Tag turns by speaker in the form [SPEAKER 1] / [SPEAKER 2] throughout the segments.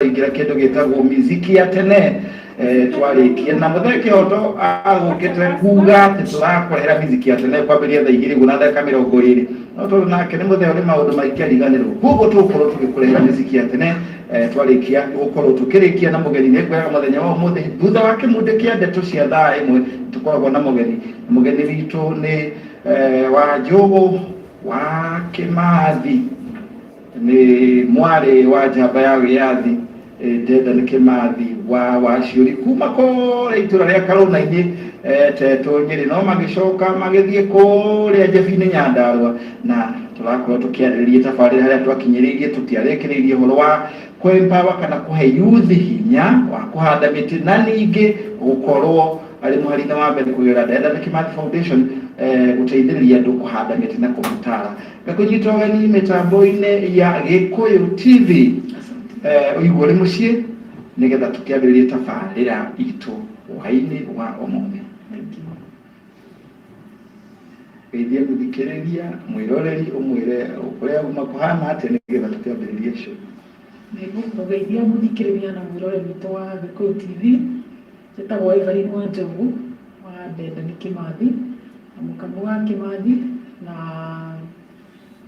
[SPEAKER 1] ingira kindu gitagwo miziki ya tene twarikie na mutheke hoto agukite kuga ati turakorera miziki ya tene kwambiria thaa igiri guna ndaka 20 no tu nake ni mutheo ni maundu maingi ariganirwo gugu tukorwo tugikorera miziki ya tene twarikia gukorwo tukirikia na mugeni ni kwega muthenya wa umuthi thutha wa kimunde kia ndeto cia thaa imwe tukoragwo na mugeni witu ni wa Njugu wa Kimathi ni mwari wa njamba ya wiathi Dedan Kimathi wa ciuri kuma kore itura ria Karuna-ini teto Nyeri no magicoka magithie kore Njabini Nyandarua na turakorwo tukiarĩrĩria tabarĩra haria twakinyĩrĩirie tutiarekereirie horo wa kwempower kana kuhe youth hinya wa kuhanda miti na ningĩ gukorwo ari muharina wa mbere kugira Dedan Kimathi Foundation guteithĩrĩria andũ kuhanda miti na kumutara gakunyita ũgeni mitambo-inĩ ya Gikuyu TV uigwo ri muciĩ nigetha tukiambĩrĩria tabarĩra itũ hwaĩ-inĩ wa ũmũthĩ geithia mũthikĩrĩria mwĩroreri ũmwĩre ũrĩa uma kuhana atĩa nigetha tukiambĩrĩria show.
[SPEAKER 2] Nĩngũgeithia mũthikĩrĩria na mwĩroreri witũ wa Gikuyu TV njĩtagwo Evelyn Wanjogu wa Dedan Kimathi na mũkamu wa Kimathi na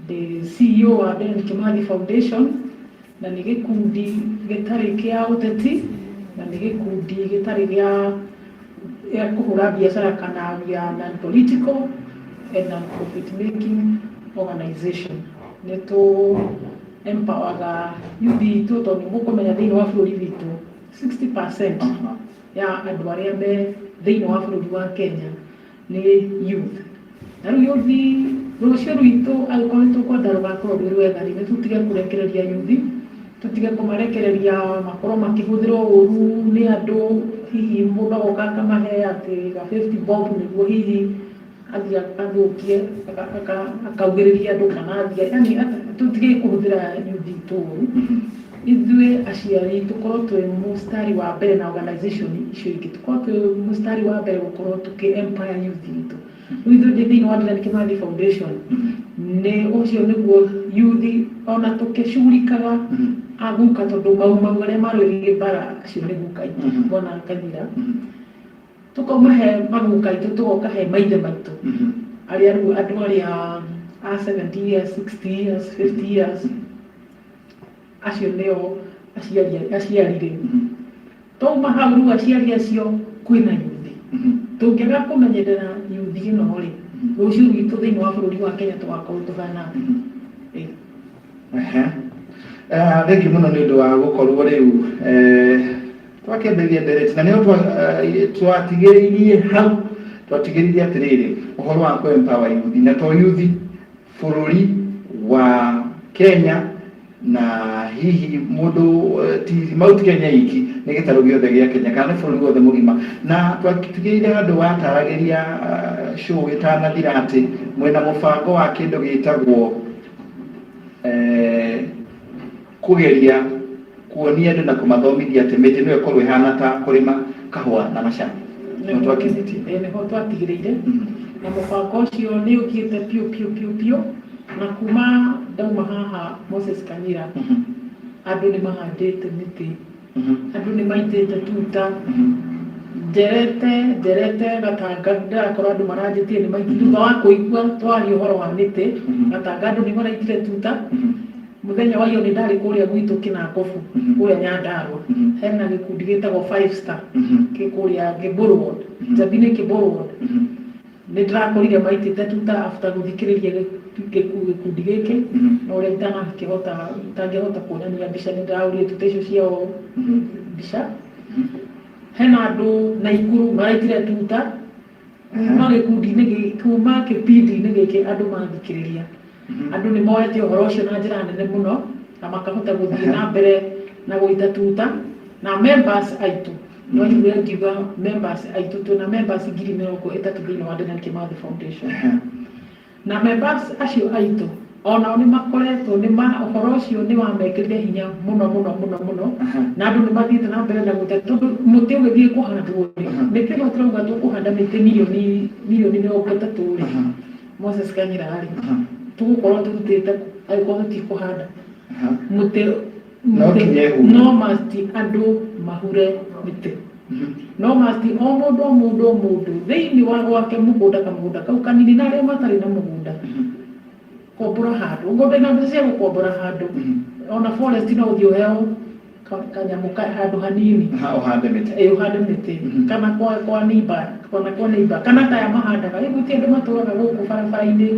[SPEAKER 2] the CEO wa Dedan Kimathi Foundation na nĩ gĩkundi gĩtarĩ kĩa ũteti na nĩ gĩkundi gĩtarĩ gĩa kũhũra biacara kana gĩa non-political and non-profit making organization. Nĩtũ empower youth itũ tondũ mũkũmenya thĩinĩ wa bũrũri witũ 60% ya andũ arĩa me thĩinĩ wa bũrũri wa Kenya nĩ youth. Na rĩu youth rũciũ rwitũ angĩkorwo nĩtũkwenda rũgakorwo rwĩ rwega nĩ tũtige kũrekereria youth tutige kumarekereria makorwo makihũthĩrwo ũru nĩ andũ hihi mũndũ agoka akamahe atĩ ga 50 bob nĩguo hihi athiĩ athũkie akaugĩrĩria andũ kana athiĩ yani tutige kũhũthĩra youth itũ ũru. Ithuĩ aciari tũkorwo twĩ mũstari wa mbere na organization icio ingĩ tũkorwo twĩ mũstari wa mbere gũkorwo tũkĩ-empower youth itũ. Ithuĩ thĩinĩ wa Dedan Kimathi Foundation nĩ ũcio nĩguo youth ona tũkĩcugurikaga aguka tondũ mau arĩa marũĩrĩire mbara acio nĩ guka itũ bona kathira tũkaumahe maguka itũ tũgoka he maithe maitũ arĩa rĩu andũ arĩa a 70 years 60 years 50 years acio nĩo aciarire twauma hau rĩu aciari acio kwĩna youth tũngĩaga kũmenyerera youth ĩno rĩ rũciũ rwitũ thĩinĩ wa bũrũri wa Kenya tũgakorwo tũhana
[SPEAKER 1] thank you muno nĩ ũndũ wa gũkorwo rĩu twakĩambĩrĩria ndereti na nĩo twatigĩrĩirie hau twatigĩrĩirie atĩrĩrĩ ũhoro wa kũ-empower youth na to youth bũrũri wa Kenya na hihi mũndũ ti Mount Kenya iki nĩ gĩtarũ gĩothe gĩa Kenya kana nĩ bũrũri wothe mũgima na twatigĩrĩire andũ wataragĩria show ĩtanathira atĩ mwena mũbango wa kĩndũ gĩtagwo kugeria kuonia andũ na kũmathomithia atĩ mĩtĩ nĩyo ĩkorwo ĩhana ta kũrĩma kahũa na macani nĩho
[SPEAKER 2] twatigĩrĩire na mũbango ũcio nĩ ũthiĩte piũ na kuma ndauma haha Moses Kanyira andũ nĩ mahandĩte mĩtĩ andũ nĩ maitĩte tuta nderete Gatanga ndĩrakorwo andũ maranjĩtie nĩ maitĩte thutha wa kũigua twaria ũhoro wa mĩtĩ Gatanga andũ nĩ maraitire tuta muthenya wa iyo nĩ ndarĩ kũrĩa gwitũ Kĩnangobu kũrĩa Nyandarua hena gĩkundi gĩtagwo 5 star kũrĩa Kĩbũrũ ward Njabini Kĩbũrũ ward nĩ ndĩrakorire maitĩte tuta after gũthikĩrĩria gĩkundi gĩkĩ na ũrĩa itangĩhota kuonania mbica nĩ ndĩraũrire tuta icio ciao mbica hena andũ Naikuru maraitire tuta kuma gĩkundi-inĩ kuma kĩbindi-inĩ gĩkĩ andũ mathikĩrĩria andũ nĩ moete ũhoro ũcio na njĩra nene mũno na makahota gũthiĩ na mbere na gũita tuta na members aitũ no ithuĩ ngiuga members aitũ twĩna members 30,000 thĩinĩ wa Dedan Kimathi Foundation na members acio aitũ onao nĩ makoretwo ũhoro ũcio nĩ wamekĩrire hinya mũno na andũ nĩ mathiĩte na mbere na gũita tondũ mũtĩ ũgĩthiĩ kũhandwo mĩtĩ ĩno tũrauga tũkũhanda mĩtĩ mirioni 30 rĩ Moses Kanyira rĩ tũgũkorwo tũrutĩte angĩkorwo tũtikũhanda mũtĩ no must andũ mahure mĩtĩ no must o mũndũ thĩinĩ wa gwake mũgũnda kamũgũnda kau kanini na arĩa matarĩ na mũgũnda kombora handũ ngombe na mbeca cia gũkombora handũ ona forest no ũthiĩ ũheo kanyamũ handũ hanini
[SPEAKER 1] ũhande mĩtĩ
[SPEAKER 2] ũhande mĩtĩ kana kwa neighbor kana taya mahandaga rĩu gũtirĩ andũ matũraga gũkũ barabara-inĩ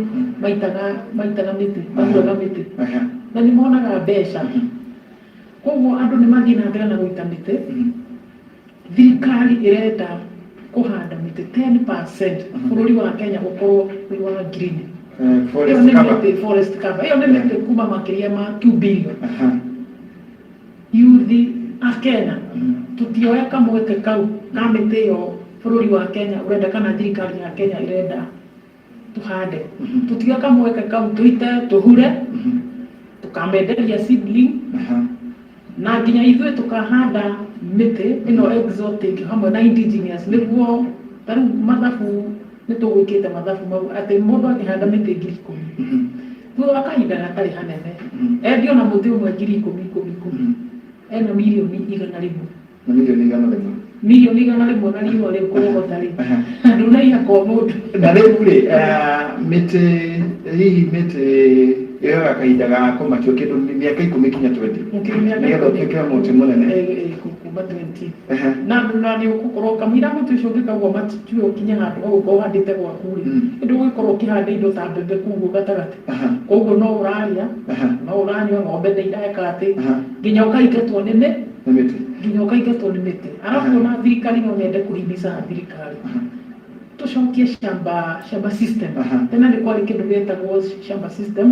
[SPEAKER 2] maitaga mĩtĩ maruaga mĩtĩ na nĩ monaga mbeca koguo andũ nĩ mathiĩ na mbere na gũita mĩtĩ thirikari ĩrenda kũhanda mĩtĩ 10% bũrũri wa Kenya ũkorwo wĩ wa green forest cover ĩyo nĩ mĩtĩ kuma makĩria ma 2 billion youth a Kenya tutioya kamweke kau ka mĩtĩ ĩyo bũrũri wa Kenya ũrenda kana thirikari ya Kenya ĩrenda tuhande tutioya kamweke kau tuite tuhure tukamenderia seedling na nginya ithuĩ tukahanda mĩtĩ ĩno exotic hamwe na indigenous nĩguo tarĩu mathabu nĩ tũgwĩkĩte mathabu mau atĩ mũndũ akĩhanda mĩtĩ 10,000 thutha wa kahinda gatarĩ hanene endio na mũtĩ ũmwe 10,000 ena milioni 100 milioni 100 na riũa rĩu kũrogota rĩ andũ na ihako mũndũ
[SPEAKER 1] na rĩu rĩ mĩtĩ hihi mĩtĩ ĩyo kahinda ga kũmakio kĩndũ mĩaka 10 kinya 20 nĩgetha ũtuĩke mũtĩ mũnene
[SPEAKER 2] kuma 20 na nĩ ũgũkorwo kamira mũtĩ ũcio ũngĩkagwo matituo ũkinye handũ ũgũkorwo ũhandĩte gwaku rĩ ũndũ ũgũkorwo ũkĩhanda indo ta mbembe kũu gatagatĩ koguo no ũrarĩa no ũranyua ng'ombe ndĩireka atĩ nginya ũkaingatwo nĩ mĩtĩ nginya ũkaingatwo nĩ mĩtĩ arabu ona thirikari no nyende kũhimiza thirikari tucokie shamba system tena nĩ kwarĩ kĩndũ gĩtagwo shamba system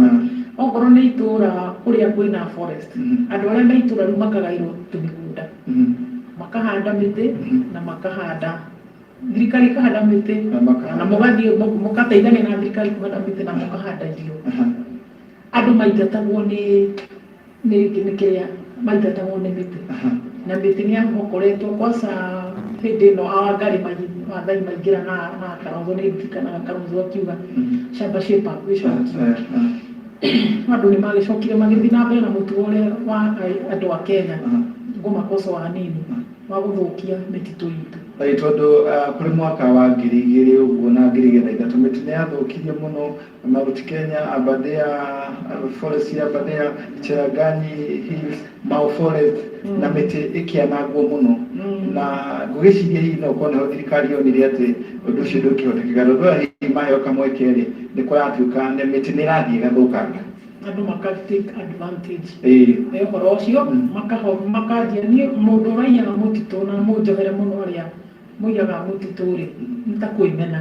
[SPEAKER 2] okorwo nĩ itũra kũrĩa kwĩna forest andũ arĩa me itũra rĩu makagaĩrwo tũmĩgũnda makahanda mĩtĩ na makahanda thirikari ikahanda mĩtĩ na mũgathiĩ mũgateithania na thirikari kũhanda mĩtĩ na mũkahanda irio andũ maingatagwo nĩ kĩrĩa maingatagwo nĩ mĩtĩ na mĩtĩ nĩ yahokoretwo kwanza hĩndĩ ĩno Wangari Maathai maingĩra na Kalonzo nĩ ndirikanaga Kalonzo akiuga shamba shaper gĩcokio andũ nĩ magĩcokire magĩthiĩ na mbere na mũtugo ũrĩa wa andũ a Kenya ngũmakoso hanini wa gũthũkia mĩtitũ itũ
[SPEAKER 1] tondũ kũrĩ mwaka wa 2000 ũguo na 2003 mĩtĩ nĩ yathũkirie mũno Mount Kenya Aberdare forest ya Aberdare Cherangani Hills Mau Forest na mĩtĩ ĩkĩanangwo mũno na ngũgĩciria hihi no ũkorwo nĩho thirikari yonire atĩ ũndũ ũcio ndũkĩhotekeka tondũ hihi maheo kamweke rĩ nĩ kũratuĩka mĩtĩ nĩ ĩrathiĩ ĩgathũkanga
[SPEAKER 2] andũ makatake advantage ũhoro ũcio makanjia niĩ mũndũ ũraiyaga mũtitũ na mũnjohere mũno arĩa mũiyaga mũtitũ rĩ nĩ ta kwĩmena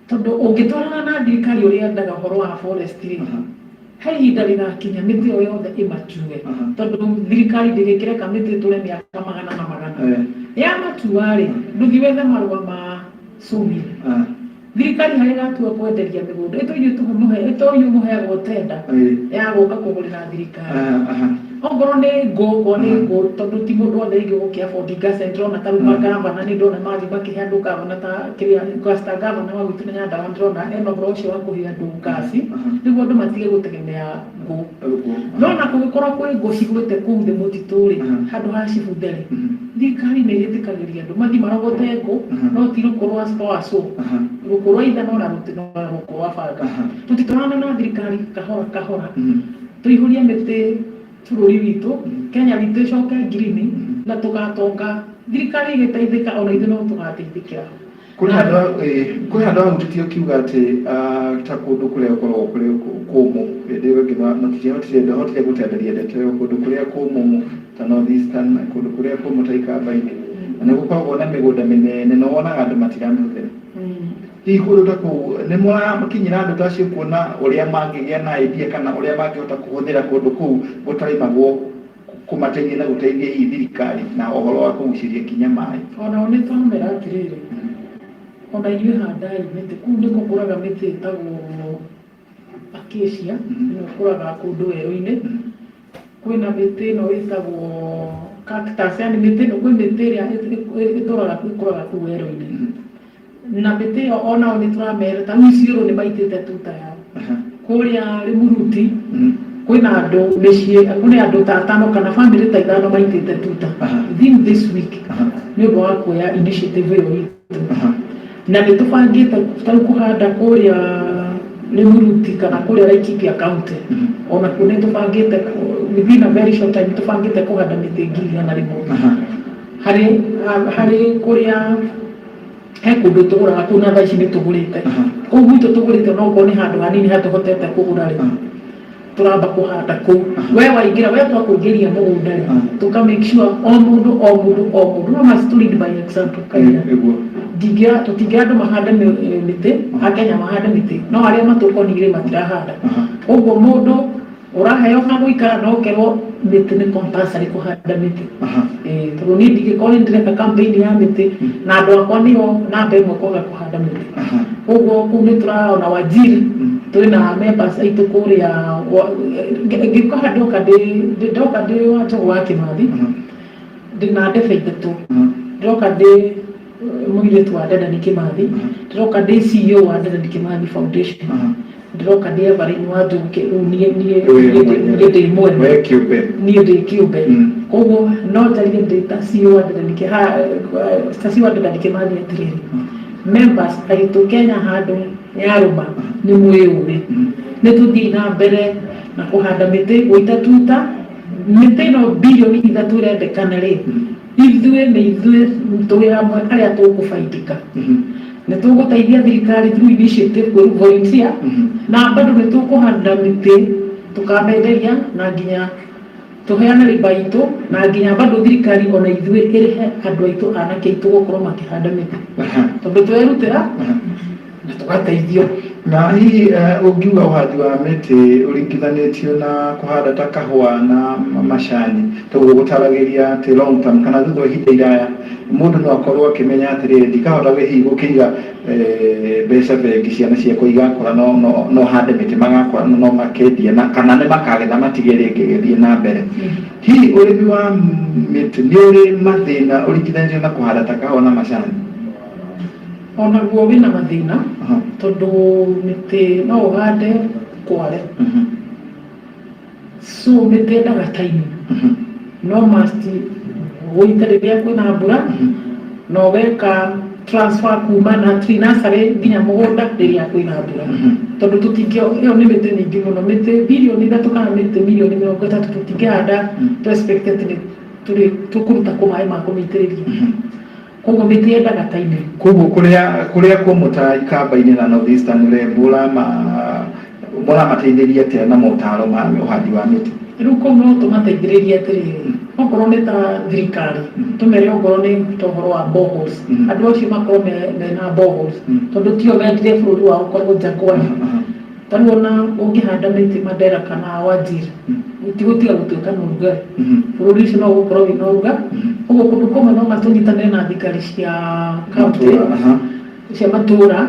[SPEAKER 2] tondũ ũngĩtwarana na thirikari ũrĩa yendaga ũhoro wa forest rĩ he ihinda rĩgakinya mĩtĩ ĩyo yothe ĩmatue tondũ thirikari ndĩgĩkĩreka mĩtĩ ĩtũre mĩaka magana na magana yamatua rĩ ndũthiĩ wethe marũa ma sumi thirikari harĩ gatua kwenderia mĩgũnda ĩtoinyũ mũheagwo tenda ya gũka kũgũrĩra thirikari ongorwo nĩ ngũ tondũ ti mũndũ wothe ingĩgũkĩa bodi gacentro na taruma gavana nĩ ndona mathi makĩhe andũ gavana ta kĩrĩa gasta gavana wa gwitũ Nyandarua ndĩrona ena ũhoro ũcio wa kũhe andũ ngasi nĩguo andũ matige gũtegemea ngũ no na kũngĩkorwo kwĩ ngũ cigwĩte kũu thĩ mũtitũ rĩ handũ ha cibuthere thirikari nĩ ĩtĩkagĩria andũ mathi marogote ngũ no ti rũkũ rwa stoaco rũkũ rwa ithano na rũkũ rwa banga tũtitwarana na thirikari kahora tũihũrie mĩtĩ bũrũri witũ Kenya witũ ĩcoke green na tũgatonga thirikari ĩgĩteithĩka ona ithuĩ no tũgateithĩkĩra
[SPEAKER 1] kũrĩ andũ ahutĩtio kiuga atĩ ta kũndũ kũrĩa gũkoragwo kũrĩ kũmũ hĩndĩ ĩyo ĩngĩ ndahotire gũtenderia ndeto ĩyo kũndũ kũrĩa kũmũ ta North Eastern kũndũ kũrĩa kũmũ ta Ikamba-inĩ na nĩ gũkoragwo na mĩgũnda mĩnene na wonaga andũ matiramĩhũthĩra hihi kũndũ ta kũu nĩ mũrakinyĩra andũ ta acio kuona ũrĩa mangĩgĩa na idea kana ũrĩa mangĩhota kũhũthĩra kũndũ kũu gũtarĩmagwo kũmateithia na gũteithia hihi thirikari na ũhoro wa kũgucĩria kinya maĩ
[SPEAKER 2] ona nĩ twamera atĩrĩrĩ ona inyuĩ handai mĩtĩ kũu nĩ kũkũraga mĩtĩ ĩtagwo acacia nĩ ũkũraga kũndũ werũ-inĩ kwĩna mĩtĩ ĩno ĩtagwo cactus yani mĩtĩ ĩno kwĩ mĩtĩ ĩrĩa ĩkũraga kũu werũ-inĩ na mĩtĩ ĩyo onao nĩ tũramera ta rĩu Isiolo nĩ maitĩte tuta yao kũrĩa Rĩmuruti kwina andu mĩciĩ kwina andu ta 5 kana family ta 5 maitĩte tuta within this week nĩ ũndũ wa kuoya initiative ĩyo itũ na nĩ tũbangĩte kũhanda kũrĩa Limuru kana kũrĩa Laikipia county ona kuo nĩ tũbangĩte within a very short time tũbangĩte kũhanda mĩtĩ 1,000 harĩ kũrĩa he kũndũ tũgũraga kũu na thaa ici nĩ tũgũrĩte kũu gwitũ tũgũrĩte no ũkorwo nĩ handũ hanini hatũhotete kũgũra rĩ tũramba kũhanda kũu we waingĩra we twakũingĩria mũgũnda rĩ tũka make sure o mũndũ no must lead by example kaira tũtingĩra andũ mahande mĩtĩ Akenya mahande mĩtĩ no arĩa matũkonire matirahanda ũguo mũndũ ũraheo ha gũikara no kerwo mĩtĩ nĩ compulsory kũhanda mĩtĩ tondũ niĩ ndingĩkorwo ndĩreka campaign ya mĩtĩ na andũ akwa nĩo namba ĩmwe kwaga kũhanda mĩtĩ ũguo kũu nĩ tũraona Wajir tũrĩ na members aitũ kũrĩa ngĩkoha ndoka ndĩ wa Njogu wa Kĩmathi ndĩna ndebe ithatũ ndoka ndĩ mũirĩtu wa Dedan Kĩmathi ndoka ndĩ CEO wa Dedan Kĩmathi Foundation ndoka ndĩ Evelyn wa Njogu niĩ ndĩ mwene niĩ ndĩ kĩũmbe koguo no njarire ndĩ ta CEO wa Dedan Kĩmathi atĩrĩrĩ members aitũ Kenya handũ yarũma nĩ mwĩyũĩ nĩ tũthiĩ na mbere na kũhanda mĩtĩ gũita tuta mĩtĩ ĩno bilioni 3 ĩrendekana rĩ ithuĩ tũrĩ amwe arĩa tũkũbaidĩka nĩ tũgũteithia thirikari through initiative volunteer na bado nĩ tũkũhanda mĩtĩ tũkamenderia na nginya tũheane riba itũ na nginya bado thirikari ona ithuĩ ĩrĩhe andũ aitũ anake aitũ gũkorwo makĩhanda mĩtĩ tondũ twĩrutĩra na tũgateithio
[SPEAKER 1] na hihi ũngiuga ũhandi wa mĩtĩ ũringithanĩtio na kũhanda ta kahũa na macani toguo gũtaragĩria atĩ long term kana thutha wa ihinda iraya mũndũ no akorwo akĩmenya atĩrĩrĩ ndikahota hihi gũkĩiga mbeca bengi ciana ciakwa igakũra no hande mĩtĩ magakũra no makendia kana nĩ makagetha matige rĩngĩ gĩthiĩ na mbere hihi ũrĩmi wa mĩtĩ nĩ ũrĩ mathĩna ũringithanĩtio na kũhanda ta kahũa na macani
[SPEAKER 2] ona guo wĩna mathĩna tondũ mĩtĩ no ũhande Kwale so mĩtĩ yendaga time no must wĩite rĩrĩa kwĩna mbura no weka transfer kuma na tree nursery nginya mũgũnda rĩrĩa kwĩna mbura tondũ ĩyo nĩ mĩtĩ mĩingĩ mũno mĩtĩ bilioni 3 kana mĩtĩ milioni 30 tũtingĩhanda expected tũkũruta kũ maĩ ma kũmĩitĩrĩria koguo mĩtĩ yendaga time
[SPEAKER 1] koguo kũrĩa kũmũta ikamba-inĩ na North Eastern mũramateithĩria atĩa na motaro ma ũhandi wa mĩtĩ
[SPEAKER 2] rĩu kũu no tũmateithĩrĩrie atĩrĩrĩ okorwo nĩ ta thirikari tũmere okorwo nĩ tohoro wa boreholes andũ acio makorwo mena boreholes tondũ tio mendire bũrũri wao ũkorwo Jangwani tarĩu ona ũngĩhanda mĩtĩ Mandera kana Wajir gũtigũtiga gũtuĩka na ũrugarĩ bũrũri ũcio no gũkorwo wĩna ũruga ũguo kũndũ kũmwe no matũnyitanĩre na thirikari cia county cia matũra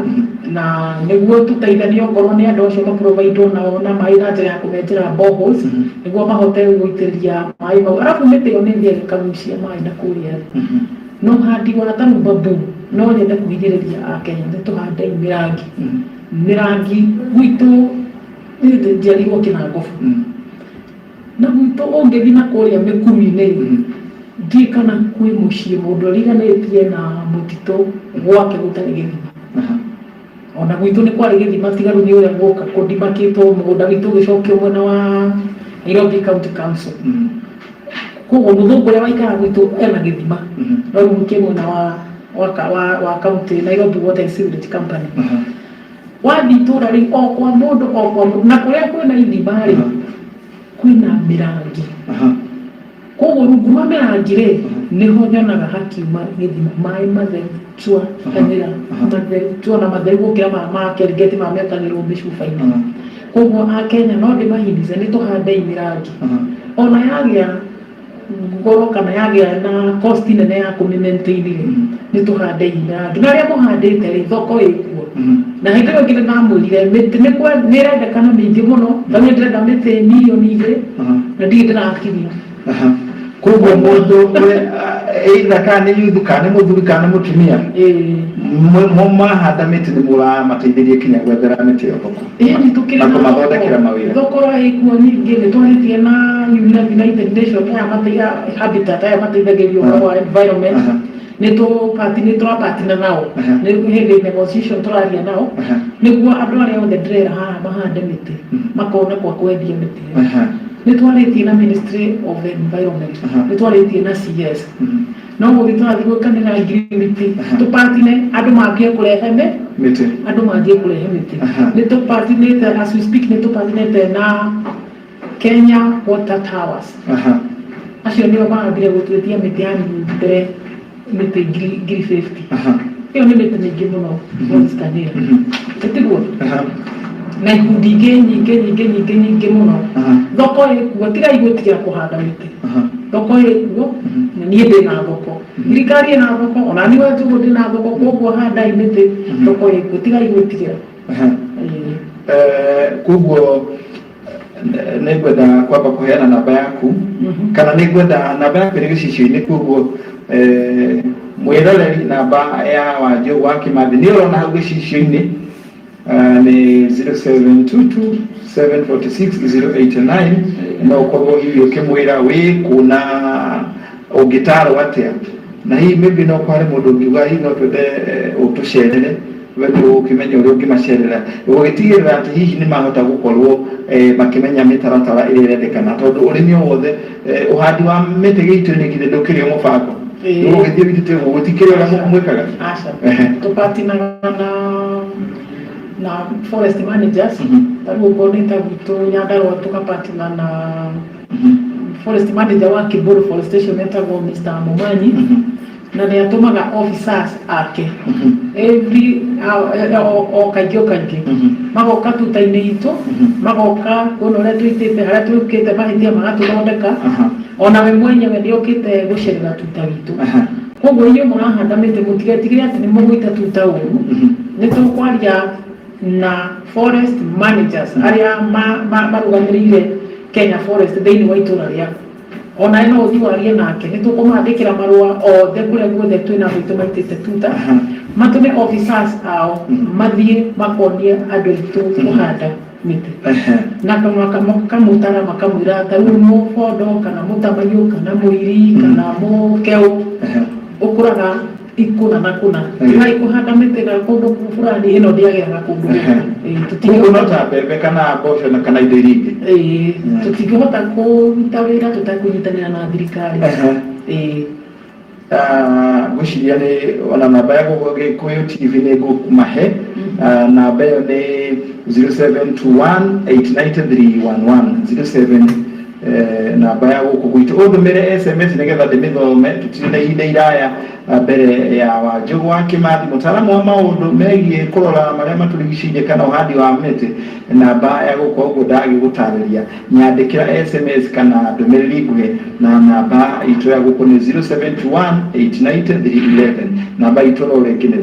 [SPEAKER 2] na nĩguo tũteithanie okorwo nĩ andũ acio maprovide na maĩ na njĩra ya kũmenjera boreholes nĩguo mahote gũitĩrĩria maĩ mau arabu mĩtĩ ĩyo nĩ ĩthiaga ĩkagucia maĩ na kũrĩa no ũhandi wa tarĩu bamboo no nyende kũhinyĩrĩria Akenya nĩ tũhande mĩrangi gwitũ njiarirwo Kĩnangobu na gwitũ ũngĩthiĩ na kũrĩa Mĩkuru-inĩ ndiĩ kana kwĩ mũciĩ mũndũ ariganĩtie na mũtitũ gwake gũtarĩ gĩthima ona gwitũ nĩ kwarĩ gĩthima tigaru nĩ ũrĩa gũka kũndimakĩtwo mũgũnda witũ ũgĩcokio mwena wa Nairobi County Council koguo mũthũngũ ũrĩa waikara gwitũ ena gĩthima no rĩu mũkĩ mwena wa county Nairobi Water and Sewage Company wathiĩ itũra rĩu o kwa mũndũ na kũrĩa kwĩna ithima rĩ kwĩna mĩrangi koguo rungu rwa mĩrangi rĩ nĩho nyonaga hakiuma gĩthima maĩ matheru chua kanĩra matheru chua na matheru gũkĩra ma Kelgeti mamekagĩrwo mĩcuba-inĩ koguo Akenya no ndĩmahinice nĩ tũhandei mĩrangi ona yagĩa ngoro kana yagĩa na cost nene ya kũmĩ-maintain rĩ nĩ tũhandei mĩrangi na arĩa mũhandĩte rĩ thoko ĩkuo na hĩndĩ ĩyo ngĩrĩ ndamwĩrire mĩtĩ nĩ ĩrendekana mĩingĩ mũno tondũ nĩ ndĩrenda mĩtĩ milioni 2 na ndirĩ ndĩrakinyia
[SPEAKER 1] koguo mũndũ either kana yuthu kana muthuri kana mutumia mahanda mĩtĩ nĩ mũramateithĩrie kinya gwethera mĩtĩ ĩyo thoko na kũmathondekera mawĩra.
[SPEAKER 2] Thoko ĩkuo ningĩ nĩ twarĩtie na United Nations aya mateithia Habitat aya mateithagĩrio wa environment nĩ tũrapatina nao nĩ hĩndĩ negotiation tũraria nao nĩguo andũ arĩa othe ndĩrera haha mahande mĩtĩ makona kwa kwendia mĩtĩ ĩyo. Nĩ twarĩtie na Ministry of Environment nĩ twarĩtie na CS no gũthiĩ tũrathiĩ gwĩkanĩra agreement tũpatine andũ mambie kũrehe mĩtĩ andũ mambie kũrehe mĩtĩ nĩ tũpatinĩte as we speak nĩ tũpatinĩte na Kenya Water Towers acio nĩo marambire gũtwĩtia mĩtĩ ya mbere mĩtĩ 50 ĩyo nĩ mĩtĩ mĩingĩ mũno gũcikanĩra tiguo na ikundi nyingĩ mũno. Thoko ĩkuo tiga igũtiga kũhanda mĩtĩ thoko ĩkuo na niĩ ndĩna thoko thirikari ĩna thoko ona niĩ Wanjũgũ ndĩna thoko koguo handai mĩtĩ thoko ĩkuo tiga igũtiga.
[SPEAKER 1] Koguo nĩ ngwenda kwamba kũheana namba yaku kana nĩ ngwenda namba yaku ĩrĩ gĩcicio-inĩ koguo mwĩroreri namba ya Wanjũgũ wa Kĩmathi nĩ ũrona hau gĩcicio-inĩ ni 0722746089 no ukorwo hivi ukimwira wi kuna ungitaro atia na hii maybe no kware mundu ngiuga hii no twende utucerere wewe ukimenya uri ungimacerera ugitigirira ati hihi ni mahota gukorwo makimenya mitaratara iri irendekana tondu urimi wothe uhandi wa miti gitu-ini githe ndukiri mubango ugithie bitite gutikire ura mwikaga
[SPEAKER 2] tupatina na forest managers taruo bonita vitu Nyandarua tukapatina na forest manager wa Kiburu Forest Station etagwo Mr. Momanyi na nĩ atumaga officers ake every kaingĩ magoka tuta-inĩ itũ magoka kuona ũrĩa tũitĩte harĩa tũkĩte mahĩtia magatũthondeka ona we mwenyewe nĩ ũkĩte gũcerera tuta witũ koguo inyuĩ mũrahanda mĩtĩ mũtigetigĩre atĩ nĩ mũgũita tuta ũru nĩ tũkwaria na forest managers arĩa marũgamĩrĩire Kenya Forest thĩinĩ wa itũra rĩaku ona no ũthiwarie nake nĩ tũkũmandĩkĩra marũa othe kũrĩa guothe twĩna gwitũ maitĩte tuta matũme officers ao mathiĩ makonie andũ aitũ kũhanda mĩtĩ na makamũtara makamwĩra ta rĩu mũbondo kana mũtamaiyũ kana mũiri kana mũkeu ũkũraga ikuna na kuna tiga ikuhanda mĩtĩ na kũndũ fulani ĩno ndĩagĩraga kũndũ
[SPEAKER 1] tũtingĩhota ta mbembe kana mboco na kana indo iria ingĩ
[SPEAKER 2] tũtingĩhota kũruta wĩra tũtakũnyitanĩra na thirikari.
[SPEAKER 1] Ngwĩciria nĩ ona namba ya Gĩkũyũ TV nĩ ngũmahe namba ĩyo nĩ 0721893311 namba ya gũkũ gwitũ ũndũmĩre SMS nĩgetha ndĩmĩthome tũtirĩ na ihinda iraya mbere ya Wanjũgũ wa Kĩmathi mũtaaramu wa maũndũ megiĩ kũrora marĩa matũrigicĩirie kana ũhandi wa mĩtĩ. Namba ya gũkũ ũguo ndagĩgũtarĩria nyandĩkĩra SMS kana ndũmĩrĩri nguhĩ na namba itũ ya gũkũ nĩ 0721893311 namba itũ no rĩngĩ nĩ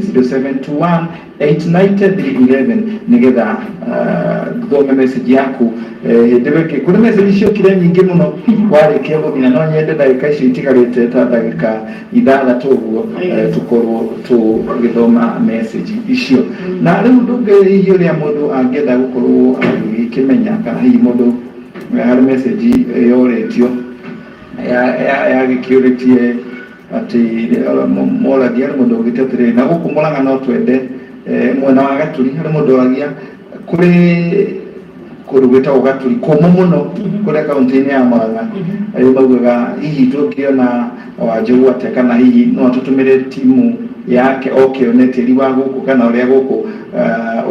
[SPEAKER 1] 0721893311 nĩgetha thome message yaku hĩndĩ kũrĩ message ciokire nyingĩ mũno warĩkia gũthina no nyende ndagĩka icio itigarĩte ta ndagĩka ithathatũ ũguo tũkorwo tũgĩthoma message icio na rĩu ndũngĩhihi ũrĩa mũndũ angĩenda gũkorwo agĩkĩmenya kana hihi mũndũ harĩ message yoretio yagĩkĩũrĩtie atĩ moragia nĩ mũndũ ũgĩte atĩrĩrĩ na gũkũ Mũrang'a no twende mwena wa Gaturi harĩ mũndũ oragia kũrĩ kũndũ gwĩtagwo Gaturi kũmũ mũno kũrĩa kaũntĩ-inĩ ya Mũrang'a maugaga hihi tũngĩona Wanjũgũ atĩa kana hihi no atũtũmĩre timu yake okĩone tĩri wa gũkũ kana ũrĩa gũkũ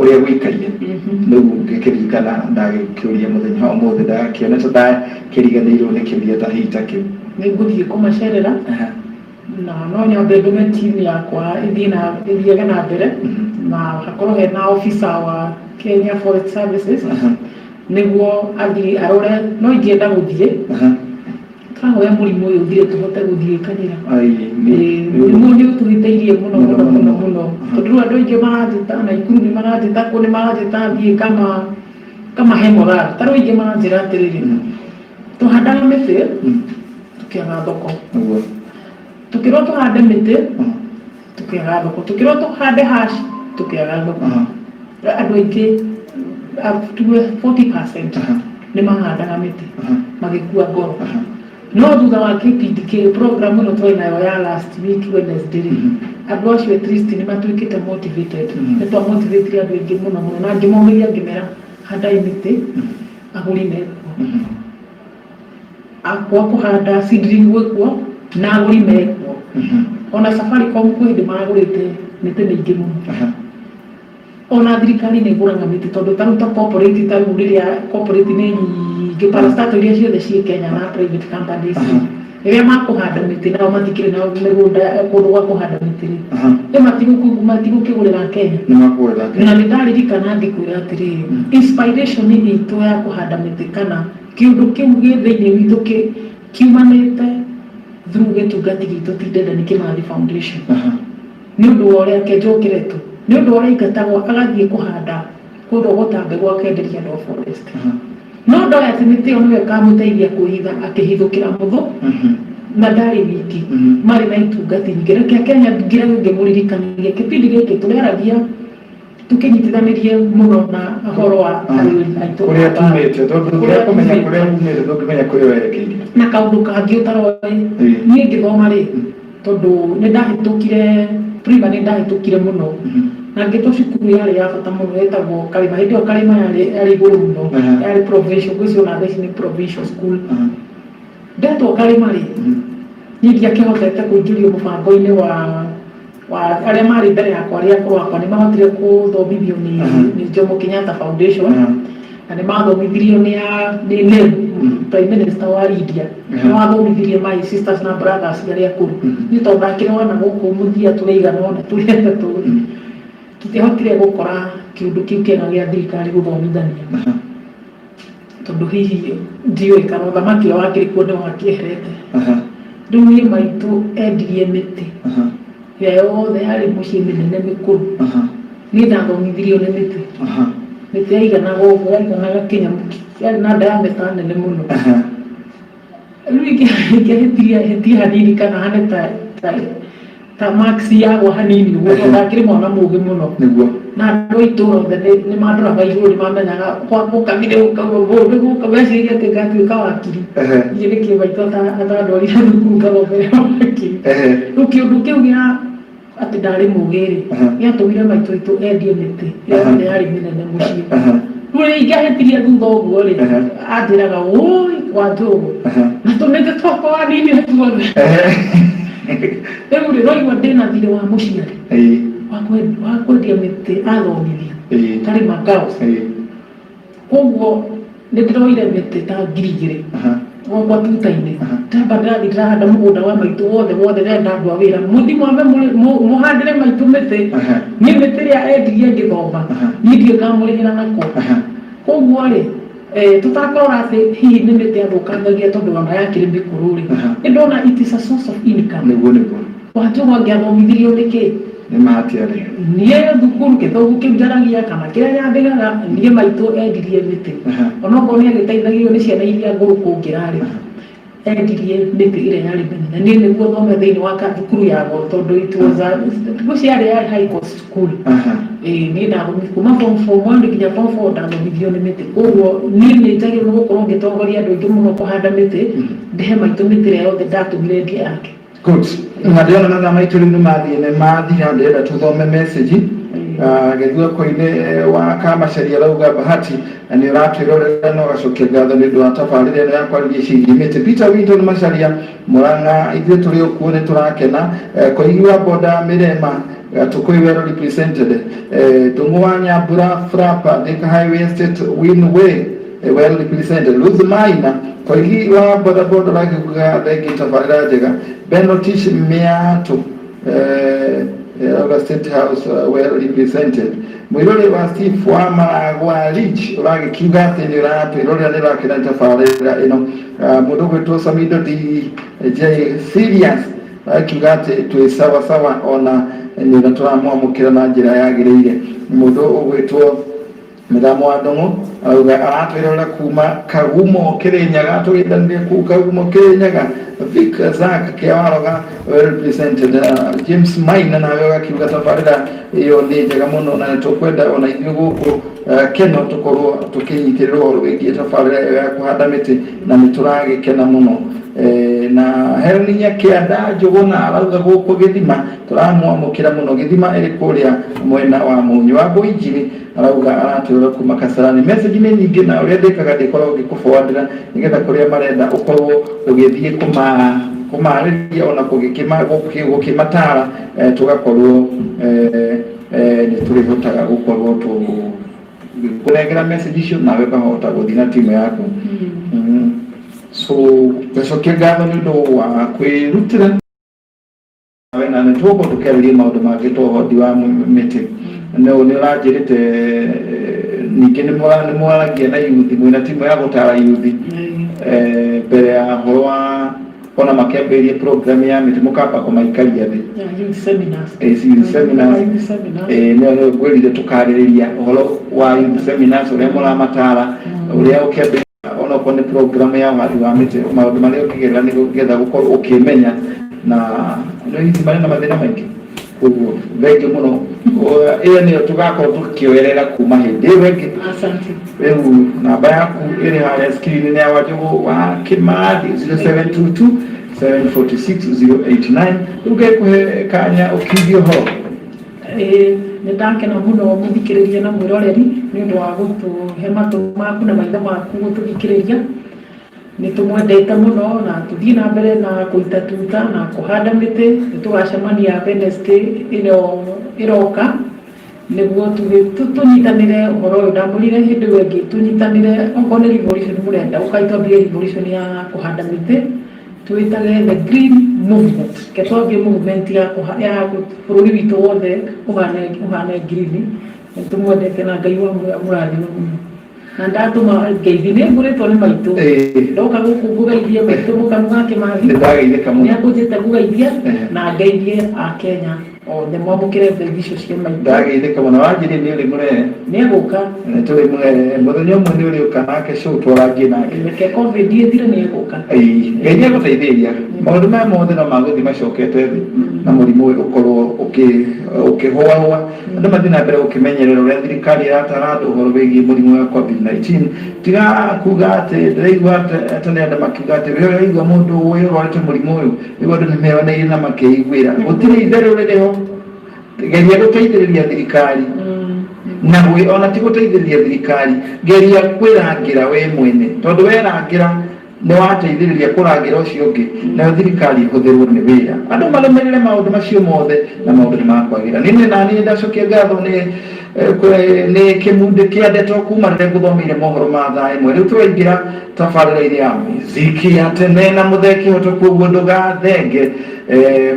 [SPEAKER 1] ũrĩa gũikaire rĩu ngĩkĩririkana ndagĩkĩũria mũthenya wa ũmũthĩ ndagakĩone ta ndakĩriganĩirwo nĩ kĩũria ta hihi ta kĩu
[SPEAKER 2] nĩ ngũthiĩ kũmacerera na no nyambe ndume timu yakwa ĩthiage na mbere na hakorwo hena officer wa Kenya Forest Services nĩguo athiĩ arore no ingĩenda gũthiĩ twahoya mũrimũ ũyũ ũthire tũhote gũthiĩ kanĩra mũrimũ nĩ ũtũhĩtĩirie mũno tondũ rĩu andũ aingĩ maranjĩta na Ikuru nĩ maranjĩta kũ nĩ maranjĩta thiĩ kama he moral ta rĩu aingĩ maranjĩra atĩrĩrĩ tũhandaga mĩtĩ tũkĩaga thoko tukirwo tuhande mĩtĩ tukĩaga thoko, tukirwo tuhande hash tukĩaga thoko. Andũ aingĩ 40% nĩ mahandaga mĩtĩ magĩkua ngoro. No thutha wa kĩpindi kĩ program ĩno twĩ nayo ya last week Wednesday, andũ acio at least nĩ matuĩkĩte motivated. Nĩ twamotivate andũ aingĩ mũno mũno, na ngĩmomeria ngĩmera handai mĩtĩ agũri mekuo, akwa kũhanda seedling gwĩkuo na agũri mekuo. Ona Safaricom kwĩ hĩndĩ maragũrĩte mĩtĩ mĩingĩ mũno. Ona thirikari nĩ ĩgũraga mĩtĩ tondũ taruta corporate tarĩu rĩrĩa corporate nĩ nyingĩ parastatal iria ciothe ciĩ Kenya na private companies rĩrĩa makũhanda mĩtĩ nao matikĩrĩ na mĩgũnda kũndũ gwa kũhanda mĩtĩ rĩ matigũkĩgũrĩra Kenya. Na nĩ ndaririkana ngĩkwĩra atĩrĩrĩ, inspiration itũ ya kũhanda mĩtĩ kana kĩũndũ kĩu gĩ thĩinĩ witũ kiumanĩte through gĩtungati gitũ ti Dedan Kimathi Foundation. Nĩ ũndũ wa ũrĩa Kenjokeretũ, nĩ ũndũ wa ũrĩa aingatagwo agathiĩ kũhanda kũndũ gũtambe gwa kenderia no forest. No ndoya atĩ mĩtĩ ĩyo nĩyo ĩkamũteithia kwĩhitha akĩhithũkĩra mũthũ na ndarĩ wiki marĩ na itungati nyingĩ. Reke Kenya ngira ngĩmũririkanagia kĩbindi gĩkĩ tũrĩaragia tukĩnyitithanĩrie mũno na ũhoro wa aitũ
[SPEAKER 1] kũrĩa tumĩte, tondũ kũmenya kũrĩa umĩte ndũngĩmenya kũrĩa werekeire. Na
[SPEAKER 2] kaũndũ kangĩ ũtaroĩ niĩ ngĩthoma rĩ, tondũ nĩ ndahĩtũkire prima, nĩ ndahĩtũkire mũno na ngĩtwo cukuru yarĩ ya bata mũno ĩtagwo Karima. Hĩndĩ ĩyo Karima yarĩ igũrũ mũno, yarĩ provincial, gwĩcio na thaici nĩ provincial school. Ndetwo Karima rĩ, niĩ ndiakĩhotete kũingĩrio mũbango-inĩ wa arĩa marĩ mbere yakwa, arĩa akũrũ akwa nĩ mahotire gũthomithio nĩ Jomo Kenyatta Foundation, na nĩ mathomithirio nĩ NEM, Prime Minister wa India. Nĩ wathomithirie my sisters na brothers arĩa akũrũ. Nĩ tondũ ndakĩrĩ wana gũkũ mũthia tũraigana ona tũrĩ atatũ tũtiahotire gũkora kĩũndũ kĩu kĩega gĩa thirikari gũthomithania, tondũ hihi ndiũĩ kana ũthamaki ũrĩa wakĩrĩ kuo nĩ wakĩeherete. Rĩu niĩ maitũ endirie mĩtĩ ĩrĩa yothe yarĩ mũciĩ mĩnene mĩkũrũ, niĩ ndathomithirio nĩ mĩtĩ. Mĩtĩ yaiganaga ũguo, yaiganaga kĩnyamũ, yarĩ na diameter nene mũno. Rĩu ingĩhĩtia hanini kana hane ta max yagwa hanini ũguo, tondũ ndakĩrĩ mwana mũgĩ mũno na andũ aitũ othe nĩ mandoraga igũrũ, nĩ mamenyaga gũkamire gũka meciria atĩ ngatuĩka wakiri. Niĩ nĩkĩo maitũ atandwarire thukuru ngathomera wakiri. Rĩu kĩũndũ kĩu gĩa atĩ ndarĩ mũgĩ rĩ, gĩatũmire maitũ aitũ endie mĩtĩ yothe yarĩ mĩnene mũciĩ. Rĩu rĩrĩa ingĩahĩtirie thutha ũguo rĩ, anjĩraga wũi Wanjũgũ, na tũmĩtĩ twakwa wanini tuothe. Rĩu rĩ roigua ndĩna thirĩ wa mũciari wa kwendia mĩtĩ athomithia Karima Girls. Koguo nĩ ndĩroire mĩtĩ ta 2,000 gwakwa tuta-inĩ. Ndamba ndĩrathiĩ ndĩrahanda mũgũnda wa maitũ wothe ndĩrenda andũ a wĩra mũthi mwambe mũhandĩre maitũ mĩtĩ. Niĩ mĩtĩ ĩrĩa endirie ngĩthoma niĩ ndiĩ ngamũrĩhĩra nakũ. Koguo rĩ tũtakũrora atĩ hihi nĩ mĩtĩ athũkangagia tondũ ona yakĩrĩ mĩkũrũ rĩ, nĩ ndona it is a source of income. Wanjũgũ angĩathomithirio nĩkĩ?
[SPEAKER 1] Nĩ mahatiarĩ
[SPEAKER 2] niĩ thukuru gĩthomo kĩu njaragia kana kĩrĩa nyandĩkaga, niĩ maitũ endirie mĩtĩ. Onokorwo nĩ agĩteithagio nĩ ciana iria ngũrũ kũngĩrarĩ, endirie mĩtĩ ĩrĩa yarĩ mĩnene. Niĩ nĩguo thome thĩinĩ wa thukuru yago, tondũ ciarĩ ya high cost school. Niĩ ndathomithio kuma form 1 nginya form 4 ndathomithio nĩ mĩtĩ. Koguo niĩ nĩ njagĩrĩirwo gũkorwo ngĩtongoria andũ aingĩ mũno kũhanda mĩtĩ, ndĩhe maitũ mĩtĩ ĩrĩa yothe ndatũmire ndie yake.
[SPEAKER 1] Good. Ngadiona na maitũ nĩ mathira ndĩrenda tũthome message gĩthuoko-inĩ wa Kamacharia rauga Bahati na nĩ ũratwĩrorera na ũgacokia ngatho nĩ ũndũ wa tabarĩra ĩno ya kwarĩria ciĩgiĩ mĩtĩ. Peter Winton Macharia Mũrang'a, ithuĩ tũrĩ o kuo nĩ tũrakena. Koigi wa boda Mirema Gatukuyu well represented. Tũng'ũ wa Nyambura Frapa Thika Highway Estate Winway well represented. Ruth Maina Koigi wa boda rakĩuga thengi tabarĩra njega. Benotish Miato State House well represented. Mwirore wa Steve wa Maragwa Rich ũragĩkiuga atĩ nĩ ũratwĩrorera nĩ ũrakena tabarĩra ĩno. Mũndũ gwĩtwo Samido DJ Serious akiuga atĩ twĩ sawa sawa ona nĩ tũramwamũkĩra na njĩra yagĩrĩire. Mũndũ ũgwĩtwo Mĩthamo wa Ndong'ũ auga aratwĩrorera kuma Kagumo Kĩrĩnyaga, tũgĩthanire kũu Kagumo Kĩrĩnyaga Vic Zak Kiawaroga represented James Maina na wewe akiuga tabarira iyo ni njega muno na tukwenda ona ithuĩ gũkũ Kenya tukorwo tukinyitirwo rwĩgiĩ tabarira ya kuhanda mĩtĩ na nĩtũragĩkena mũno na Hernia Kianda Njũgũna arauga gũkũ Gĩthima tũramwamũkĩra mũno. Gĩthima ĩrĩ kũrĩa mwena wa Mũnyũ wa Injiri arauga aratwĩra kuma Kasarani. Message nĩ nyingĩ na ũrĩa ndĩkaga ndĩkoragwo ngĩkũbwandĩra nĩgetha kũrĩa marenda ũkorwo ũgĩthiĩ kũmarĩria ona gũkĩmatara tũgakorwo nĩtũrĩhotaga gũkorwo kũnengera message icio nawe ũkahota gũthiĩ na timu yaku. So gũcokia ngatho nĩ ũndũ wa kwĩrutĩra na nĩtũgũkorwo tũkĩarĩria maũndũ mangĩ ta ũhoti wa mĩtĩ. Nĩ ũranjĩrĩte ningĩ nĩ mwaragia na yuthi mwĩna timu ya gũtara yuthi mbere ya ũhoro wa ona makĩambĩrĩria program ya mĩtĩ mũkamba kũmaikaria thĩ youth seminars nĩ ngwĩrire tũkarĩrĩria ũhoro wa youth seminars ũrĩa mũramatara ũrĩa ũkĩambĩrĩria ona okorwo nĩ program ya ũhandi wa mĩtĩ maũndũ marĩa ũkĩgerera nĩgetha gũkorwo ũkĩmenya na youth marĩ na mathĩna maingĩ. Koguo thengi mũno ĩyo nĩyo tũgakorwo tũkĩoerera kuma hĩndĩ ĩyo ĩngĩ. Rĩu namba yaku ĩrĩ harĩa screen-inĩ ya Wanjũgũ wa Kĩmathi 0722746089. Rĩu ngĩkũhe kanya ũkiugie ũhoro.
[SPEAKER 2] Nĩ ndakena mũno mũthikĩrĩria na mwĩroreri nĩ ũndũ wa gũtũhe matũ maku na maitho maku gũtũthikĩrĩria. Nĩ tũmwendete mũno na tũthiĩ na mbere na kũita tuta na kũhanda mĩtĩ. Nĩ tũgacemania Wednesday ĩno ĩroka nĩguo tũnyitanĩre ũhoro ũyũ. Ndamũrire hĩndĩ ĩyo ĩngĩ tũnyitanĩre okorwo nĩ revolution mũrenda ũkaitwambia revolution ya kũhanda mĩtĩ twĩtage the green movement. Ke twambie movement ya bũrũri witũ wothe ũhane green. Nĩ tũmwendete na Ngai wa mũrathime mũno. Na ndatũma ngeithi nĩ ngũrĩtwo nĩ maitũ ndoka gũkũ ngũgeithie maitũ Mũkami wa Kĩmathi nĩ akũnjĩte ngũgeithie na ngeithie a Kenya othe mwamũkĩre mbegũ icio cia maitũ.
[SPEAKER 1] Ndageithĩka mũno wanjĩrĩ nĩ ũrĩ mũrere
[SPEAKER 2] nĩ egũka
[SPEAKER 1] tũrĩ mũrere mũthenya ũmwe nĩ ũrĩũka nake show twarangie nake
[SPEAKER 2] reke covid ĩthire nĩ egũka.
[SPEAKER 1] Ngai nĩ egũteithĩrĩria maũndũ maya mothe no magũthiĩ macokete thĩ na mũrimũ ũyũ ũkorwo ũkĩhũahũa andũ mathiĩ na mbere gũkĩmenyerera ũrĩa thirikari ĩratara andũ ũhoro wĩgiĩ mũrimũ wa COVID-19. Tiga kuga atĩ ndĩraigua tene andũ makiuga atĩ we ũraigua mũndũ ũyũ ũrwarĩte mũrimũ ũyũ nĩguo andũ nĩmeyoneire na makĩiguĩra. Gũtirĩ itherũ rĩrĩho. Geria gũteithĩrĩria thirikari na ona ti gũteithĩrĩria thirikari, geria kwĩrangĩra we mwene tondũ werangĩra nĩ wateithĩrĩria kũrangĩra ũcio ũngĩ nayo thirikari ĩhũthĩrwo nĩ wĩra. Andũ marũmĩrĩre maũndũ macio mothe na maũndũ nĩ makwagĩra. Nĩ ndacokia ngatho nĩ kĩmundĩ kĩa ndeto kuma rĩrĩa ngũthomeire mohoro ma thaa ĩmwe. Rĩu tũraingĩra tabarĩra-inĩ ya mĩziki ya tene na Mũthee Kĩhoto, koguo ndũgathenge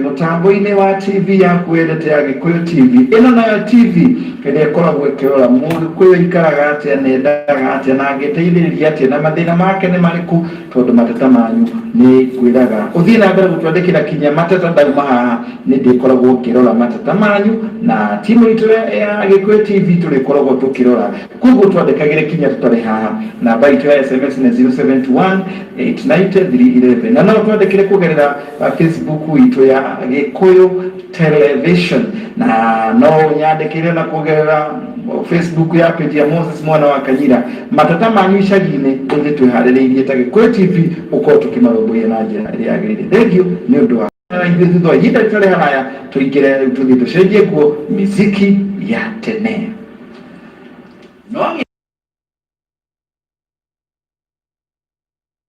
[SPEAKER 1] mũtambo-inĩ wa TV yaku wendete ya Gĩkũyũ TV. Ĩno nayo TV ĩrĩa ĩkoragwo ĩkĩrora Mũgĩkũyũ aikaraga atĩa na endaga atĩa na angĩteithĩrĩria atĩa na mathĩna make nĩ marĩkũ, tondũ mateta manyu nĩ ngwĩraga ũthiĩ na mbere gũtwandĩkĩra kinya mateta ndauma haha nĩ ndĩkoragwo ngĩrora mateta manyu na timu itũ ya Gĩkũyũ TV tũrĩkoragwo tũkĩrora. Koguo twandĩkagĩre kinya tũtarĩ haha. Namba itũ ya SMS nĩ 0721890311 na no twandĩkĩre kũgerera Facebook itũ ya Gĩkũyũ Television na no nyandĩkĩre na kũgerera Facebook ya page ya Moses Mwana wa Kanyira. Mateta manyu icagi-inĩ ũthĩ twĩharĩrĩirie ta Gĩkũyũ TV ũkorwo tũkĩmarũmbũiya na njĩra ĩrĩa yagĩrĩire. Thengio nĩ ũndũ wa ithuĩ thutha wa ihinda rĩtarĩ haraya tũingĩre rĩu tũthiĩ tũcenjie nguo miziki ya tene.